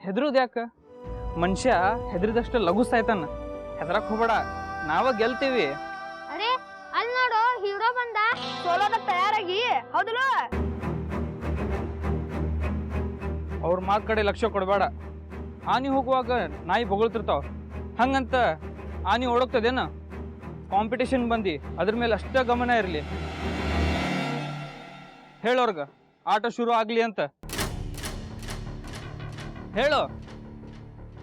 ಹೆದರುದು ಯಾಕೆ? ಮನುಷ್ಯ ಹೆದರಿದಷ್ಟು ಲಘು ಸಾಯ್ತಾನ. ಹೆದರಕ್ ಹೋಗ್ಬೇಡ, ನಾವ ಗೆಲ್ತೀವಿ. ಅರೆ ಅಲ್ಲಿ ನೋಡು, ಹೀರೋ ಬಂದ. ಸೋಲೋದ ತಯಾರಾಗಿ, ಹೌದಲ್ಲ? ಅವ್ರ ಮಾತು ಕಡೆ ಲಕ್ಷ್ಯ ಕೊಡಬೇಡ. ಆನಿ ಹೋಗುವಾಗ ನಾಯಿ ಬೊಗಳ್ತಿರ್ತಾವ, ಹಂಗಂತ ಆನಿ ಓಡೋಗ್ತದೇನ? ಕಾಂಪಿಟೇಷನ್ ಬಂದು ಅದ್ರ ಮೇಲೆ ಅಷ್ಟೇ ಗಮನ ಇರಲಿ. ಹೇಳೋರ್ಗ ಆಟ ಶುರು ಆಗ್ಲಿ ಅಂತ ಹೇಳೋ.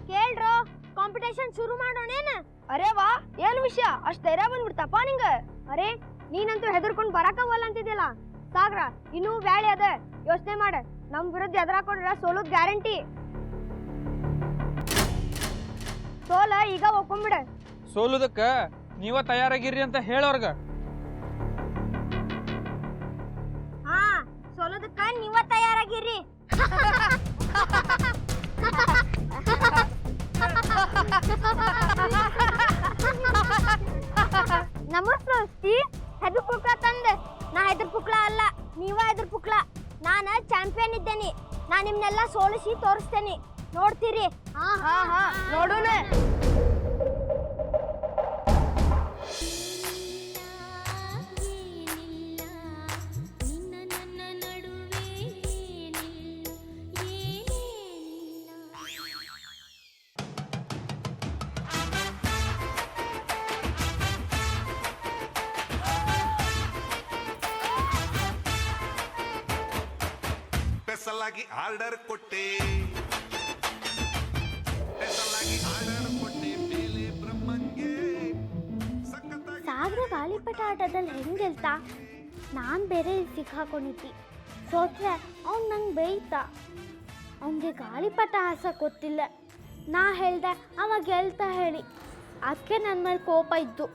ಕೇಳ್ರೋ, ಕಾಂಪಿಟೇಷನ್ ಶುರು ಮಾಡೋಣೇನ? ಅರೆ ವಾ, ಏನ್ ವಿಷಯ ಅಷ್ಟ್ ಧೈರ್ಯ ಬಂದ್ಬಿಡ್ತಪ್ಪ ನಿಂಗ? ಅರೆ ನೀನಂತೂ ಹೆದರ್ಕೊಂಡ್ ಬರಕವಲ್ಲ ಅಂತಿದ್ಯಲ್ಲ. ಸಾಗ್ರ ಇನ್ನೂ ಬ್ಯಾಳಿ ಅದ, ಯೋಚನೆ ಮಾಡ. ನಮ್ ವಿರುದ್ಧ ಎದುರಾಕೊಂಡ್ರ ಸೋಲೋದ್ ಗ್ಯಾರಂಟಿ. ಸೋಲ ಈಗ ಒಪ್ಕೊಂಡ್ಬಿಡ. ಸೋಲುದಕ್ಕ ನೀವ ತಯಾರಾಗಿರ್ರಿ ಅಂತ ಹೇಳೋರ್ಗ. ಹಾ, ಸೋಲೋದಕ್ಕ ನೀವ ತಯಾರಾಗಿರ್ರಿ. ನಮಸ್ತೆ. ಹೆದ್ರ ಪುಕ್ಲ ತಂದ. ನಾ ಹೆದ್ರ ಪುಕ್ಲ ಅಲ್ಲ, ನೀವ ಹೆದ್ರ ಪುಕ್ಲ. ನಾನ ಚಾಂಪಿಯನ್ ಇದ್ದೇನೆ. ನಾ ನಿಮ್ನೆಲ್ಲ ಸೋಲಿಸಿ ತೋರಿಸ್ತೇನೆ, ನೋಡ್ತೀರಿ? ಹಾ ಹಾ ಹಾ, ನೋಡೋಣ. ಸ್ಪೆಷಲಾಗಿ ಆರ್ಡರ್ ಕೊಟ್ಟೆ, ಸ್ಪೆಷಲಾಗಿ ಆರ್ಡರ್ ಕೊಟ್ಟೆ ಮೇಲೆ ಬ್ರಹ್ಮಂಗೆ. ಸಾಗರ ಗಾಳಿಪಟ ಆಟದಲ್ಲಿ ಹೆಂಗ್ ಗೆಲ್ತಾ? ನಾನು ಬೇರೆ ಸಿಕ್ಕಾಕೊಂಡಿದ್ದಿ. ಸೋತ್ರೆ ಅವ್ನು ನಂಗೆ ಬೇಯ್ತ. ಅವನಿಗೆ ಗಾಳಿಪಟ ಹಾಸಕ್ಕೆ ಗೊತ್ತಿಲ್ಲ. ನಾ ಹೇಳ್ದೆ ಅವ ಗೆಲ್ತಾ ಹೇಳಿ, ಅದಕ್ಕೆ ನನ್ನ ಮೇಲೆ ಕೋಪ ಇದ್ದು.